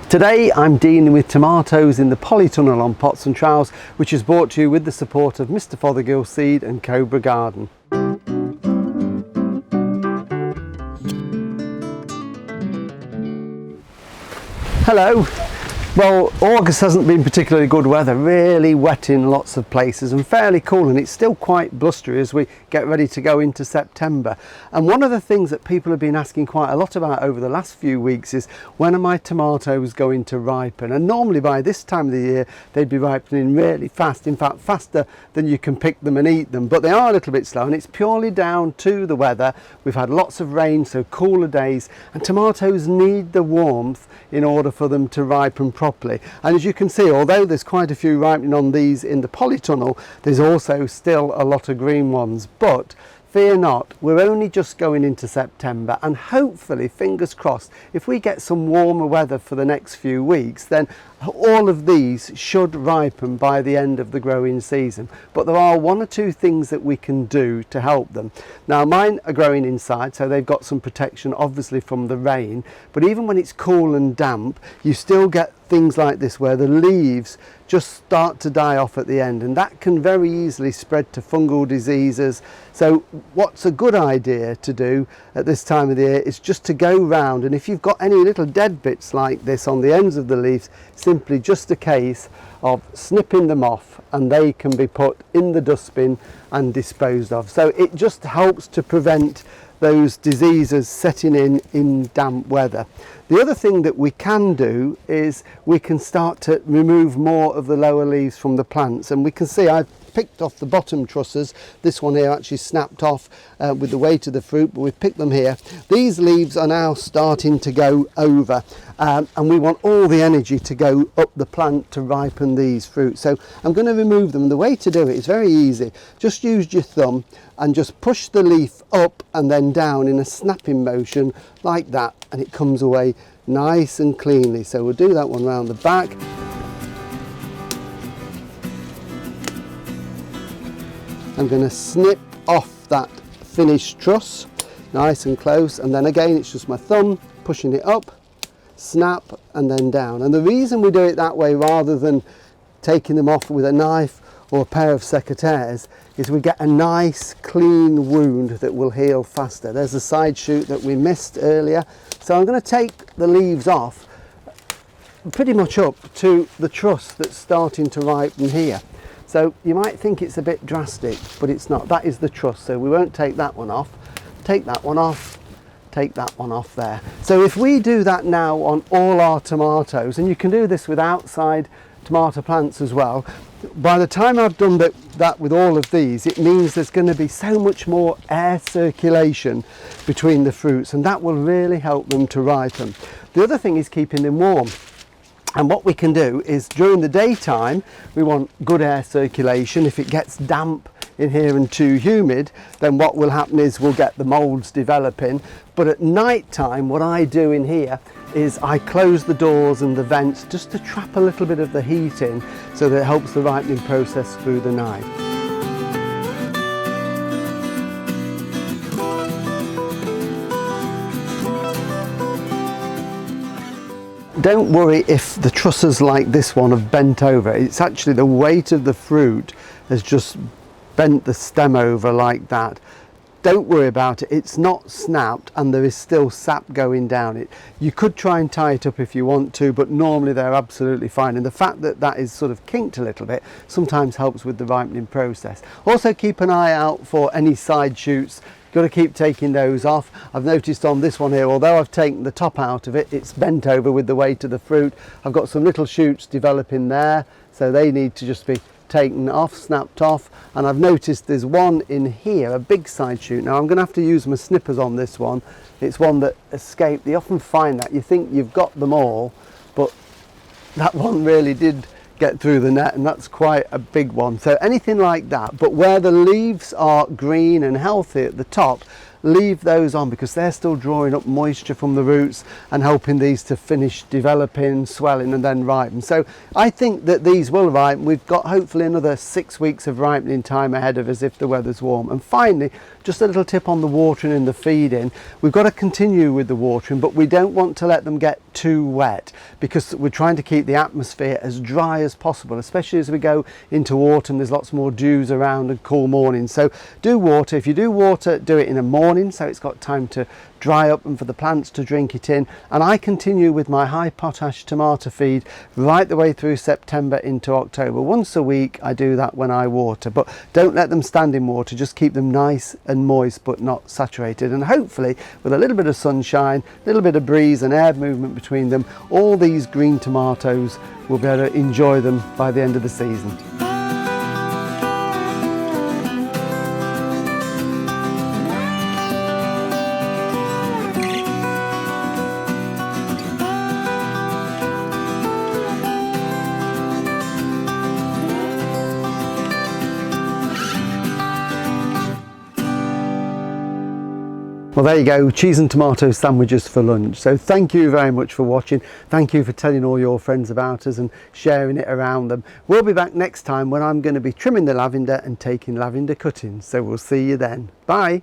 Today I'm dealing with tomatoes in the polytunnel on pots and trowels, which is brought to you with the support of Mr Fothergill Seed and Cobra Garden. Hello. Well, August hasn't been particularly good weather, really wet in lots of places and fairly cool, and it's still quite blustery as we get ready to go into September. And one of the things that people have been asking quite a lot about over the last few weeks is, when are my tomatoes going to ripen? And normally by this time of the year they'd be ripening really fast, in fact faster than you can pick them and eat them, but they are a little bit slow, and it's purely down to the weather. We've had lots of rain, so cooler days, and tomatoes need the warmth in order for them to ripen properly. And as you can see, although there's quite a few ripening on these in the polytunnel, there's also still a lot of green ones. But fear not, we're only just going into September, and hopefully, fingers crossed, if we get some warmer weather for the next few weeks, then all of these should ripen by the end of the growing season. But there are one or two things that we can do to help them. Now, mine are growing inside, so they've got some protection obviously from the rain, but even when it's cool and damp, you still get things like this where the leaves just start to die off at the end, and that can very easily spread to fungal diseases. So what's a good idea to do at this time of the year is just to go round, and if you've got any little dead bits like this on the ends of the leaves, simply just a case of snipping them off, and they can be put in the dustbin and disposed of. So it just helps to prevent those diseases setting in damp weather. The other thing that we can do is we can start to remove more of the lower leaves from the plants, and we can see I've picked off the bottom trusses. This one here actually snapped off with the weight of the fruit, but we've picked them here. These leaves are now starting to go over, and we want all the energy to go up the plant to ripen these fruits. So I'm going to remove them, and the way to do it is very easy. Just use your thumb and just push the leaf up and then down in a snapping motion like that, and it comes away nice and cleanly. So we'll do that one round the back. I'm going to snip off that finished truss nice and close, and then again it's just my thumb pushing it up, snap, and then down. And the reason we do it that way rather than taking them off with a knife or a pair of secateurs is we get a nice clean wound that will heal faster. There's a side shoot that we missed earlier, so I'm going to take the leaves off pretty much up to the truss that's starting to ripen here. So you might think it's a bit drastic, but it's not. That is the truss, so we won't take that one off. Take that one off, take that one off there. So if we do that now on all our tomatoes, and you can do this with outside tomato plants as well, by the time I've done that with all of these, it means there's going to be so much more air circulation between the fruits, and that will really help them to ripen. The other thing is keeping them warm. And what we can do is, during the daytime, we want good air circulation. If it gets damp in here and too humid, then what will happen is we'll get the moulds developing. But at night time, what I do in here is I close the doors and the vents just to trap a little bit of the heat in, so that it helps the ripening process through the night. Don't worry if the trusses like this one have bent over. It's actually the weight of the fruit has just bent the stem over like that. Don't worry about it. It's not snapped, and there is still sap going down it. You could try and tie it up if you want to, but normally they're absolutely fine. And the fact that that is sort of kinked a little bit sometimes helps with the ripening process. Also keep an eye out for any side shoots. Got to keep taking those off. I've noticed on this one here, although I've taken the top out of it, it's bent over with the weight of the fruit. I've got some little shoots developing there, so they need to just be taken off, snapped off. And I've noticed there's one in here, a big side shoot. Now I'm going to have to use my snippers on this one. It's one that escaped. You often find that you think you've got them all, but that one really did get through the net, and that's quite a big one. So anything like that, but where the leaves are green and healthy at the top, leave those on because they're still drawing up moisture from the roots and helping these to finish developing, swelling and then ripen. So I think that these will ripen. We've got hopefully another 6 weeks of ripening time ahead of us if the weather's warm. And finally, just a little tip on the watering and the feeding. We've got to continue with the watering, but we don't want to let them get too wet because we're trying to keep the atmosphere as dry as possible, especially as we go into autumn. There's lots more dews around and cool mornings. So do water. If you do water, do it in the morning so it's got time to dry up and for the plants to drink it in. And I continue with my high potash tomato feed right the way through September into October. Once a week I do that when I water, but don't let them stand in water, just keep them nice and moist but not saturated. And hopefully with a little bit of sunshine, a little bit of breeze and air movement between them, all these green tomatoes will be able to enjoy them by the end of the season. Well, there you go, cheese and tomato sandwiches for lunch. So thank you very much for watching. Thank you for telling all your friends about us and sharing it around them. We'll be back next time when I'm going to be trimming the lavender and taking lavender cuttings. So we'll see you then. Bye.